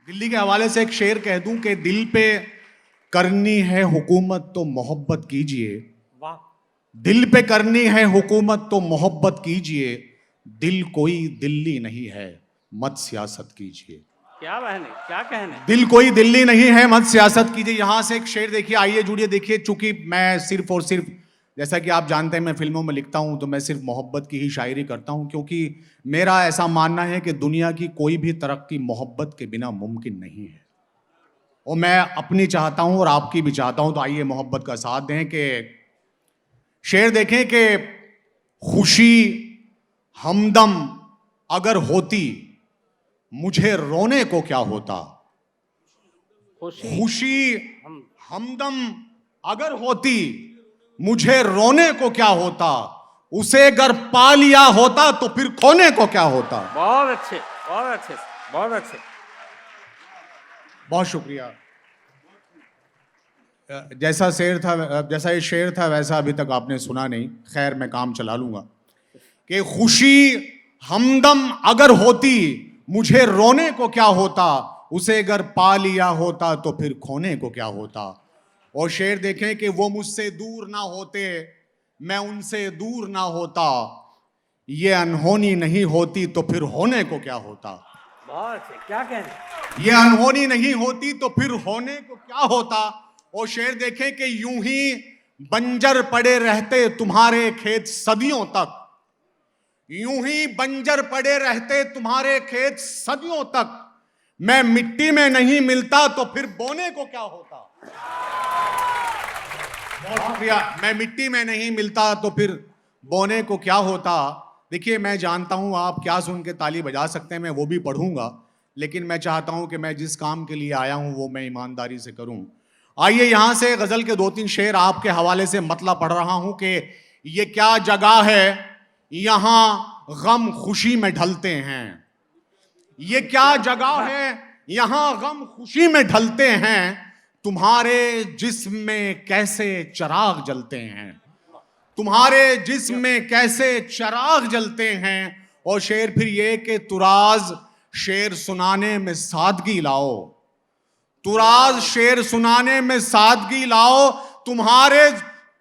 दिल्ली के हवाले से एक शेर कह दूं कि दिल पे करनी है हुकूमत तो मोहब्बत कीजिए। वाह। दिल पे करनी है हुकूमत तो मोहब्बत कीजिए। दिल कोई दिल्ली नहीं है, मत सियासत कीजिए। क्या बहने, क्या कहने। दिल कोई दिल्ली नहीं है, मत सियासत कीजिए। यहां से एक शेर देखिए, आइए जुड़िए। देखिए, चूंकि मैं सिर्फ और सिर्फ, जैसा कि आप जानते हैं, मैं फिल्मों में लिखता हूं तो मैं सिर्फ मोहब्बत की ही शायरी करता हूं, क्योंकि मेरा ऐसा मानना है कि दुनिया की कोई भी तरक्की मोहब्बत के बिना मुमकिन नहीं है। और मैं अपनी चाहता हूं और आपकी भी चाहता हूं, तो आइए मोहब्बत का साथ दें। कि शेर देखें कि खुशी हमदम अगर होती मुझे रोने को क्या होता। खुशी हमदम अगर होती मुझे रोने को क्या होता। उसे अगर पा लिया होता तो फिर खोने को क्या होता। बहुत अच्छे, बहुत अच्छे, बहुत अच्छे। बहुत शुक्रिया। जैसा शेर था, जैसा ये शेर था वैसा अभी तक आपने सुना नहीं। खैर, मैं काम चला लूंगा। कि खुशी हमदम अगर होती मुझे रोने को क्या होता। उसे अगर पा लिया होता तो फिर खोने को क्या होता। और शेर देखें कि वो मुझसे दूर ना होते, मैं उनसे दूर ना होता। ये अनहोनी नहीं होती तो फिर होने को क्या होता। बहुत अच्छे, क्या कहने। ये अनहोनी नहीं होती तो फिर होने को क्या होता। और शेर देखें कि यूं ही बंजर पड़े रहते तुम्हारे खेत सदियों तक। यूं ही बंजर पड़े रहते तुम्हारे खेत सदियों तक। मैं मिट्टी में नहीं मिलता तो फिर बोने को क्या होता। बहुत शुक्रिया। मैं मिट्टी में नहीं मिलता तो फिर बोने को क्या होता। देखिए, मैं जानता हूं आप क्या सुन के ताली बजा सकते हैं, मैं वो भी पढ़ूंगा, लेकिन मैं चाहता हूं कि मैं जिस काम के लिए आया हूं वो मैं ईमानदारी से करूं। आइए, यहां से गजल के 2-3 शेर आपके हवाले से मतलब पढ़ रहा हूं कि ये क्या जगह है यहां गम खुशी में ढलते हैं। ये क्या जगह है यहां गम खुशी में ढलते हैं। तुम्हारे जिस्म में कैसे चिराग जलते हैं। तुम्हारे जिस्म में कैसे चिराग जलते हैं। और शेर फिर ये कि तुराज शेर सुनाने में सादगी लाओ। तुराज शेर सुनाने में सादगी लाओ। तुम्हारे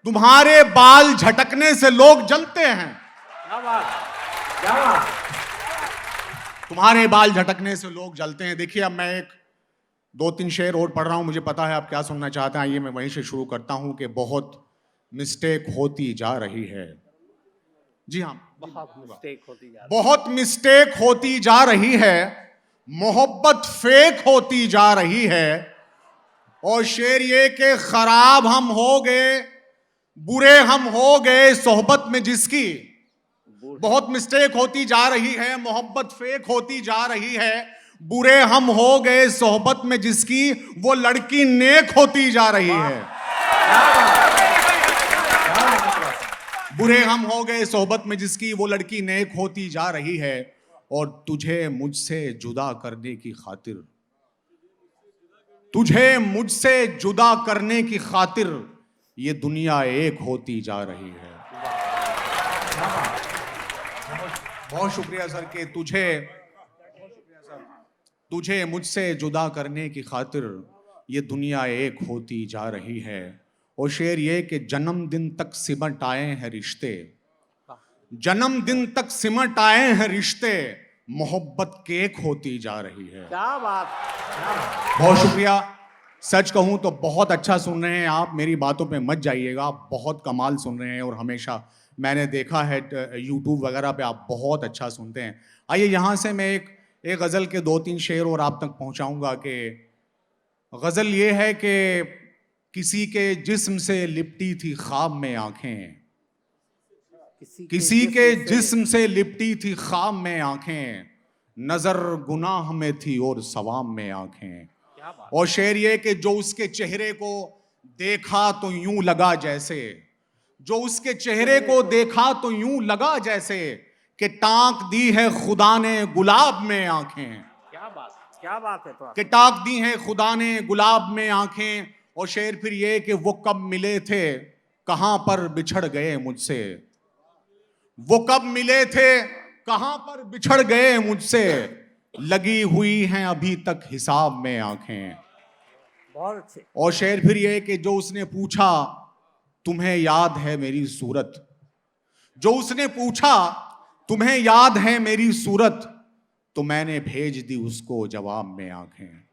तुम्हारे बाल झटकने से लोग जलते हैं। क्या बात, क्या बात। तुम्हारे बाल झटकने से लोग जलते हैं। देखिए, अब मैं एक 2-3 शेर और पढ़ रहा हूं, मुझे पता है आप क्या सुनना चाहते हैं। आइए मैं वहीं से शुरू करता हूं कि बहुत मिस्टेक होती जा रही है। जी हाँ, बहुत मिस्टेक होती जा रही है। बहुत मिस्टेक होती जा रही है। मोहब्बत फेक होती जा रही है। और शेर ये कि खराब हम हो गए, बुरे हम हो गए सोहबत में जिसकी। बहुत मिस्टेक होती जा रही है, मोहब्बत फेक होती जा रही है। बुरे हम हो गए सोहबत में जिसकी, वो लड़की नेक होती जा रही है। बुरे हम हो गए सोहबत में जिसकी, वो लड़की नेक होती जा रही है। और तुझे मुझसे जुदा करने की खातिर, तुझे मुझसे जुदा करने की खातिर ये दुनिया एक होती जा रही है। बहुत शुक्रिया सर। कि तुझे मुझसे जुदा करने की खातिर ये दुनिया एक होती जा रही है। और शेर ये कि जन्मदिन तक सिमट आए हैं रिश्ते। जन्मदिन तक सिमट आए हैं रिश्ते। मोहब्बत केक होती जा रही है। क्या बात, क्या बात। बहुत शुक्रिया। सच कहूं तो बहुत अच्छा सुन रहे हैं आप, मेरी बातों पे मत जाइएगा। आप बहुत कमाल सुन रहे हैं और हमेशा मैंने देखा है यूट्यूब वगैरह पे आप बहुत अच्छा सुनते हैं। आइए, यहाँ से मैं एक गज़ल के 2-3 शेर और आप तक पहुंचाऊंगा। कि गज़ल ये है कि किसी के जिस्म से लिपटी थी ख्वाब में आंखें। किसी के जिस्म से लिपटी थी ख्वाब में आंखें। नजर गुनाह में थी और सवाब में आंखें। और शेर ये कि जो उसके चेहरे को देखा तो यूं लगा जैसे, जो उसके चेहरे को देखा तो यूं लगा जैसे कि टांक दी है खुदा ने गुलाब में आंखें। क्या बात, क्या बात है। तो कि टांक दी है खुदा ने गुलाब में आंखें। और शेर फिर ये कि वो कब मिले थे कहां पर बिछड़ गए मुझसे। वो कब मिले थे कहां पर बिछड़ गए मुझसे। लगी हुई हैं अभी तक हिसाब में आंखें। बहुत अच्छे। और शेर फिर ये कि जो उसने पूछा तुम्हें याद है मेरी सूरत, जो उसने पूछा तुम्हें याद है मेरी सूरत, तो मैंने भेज दी उसको जवाब में आंखें।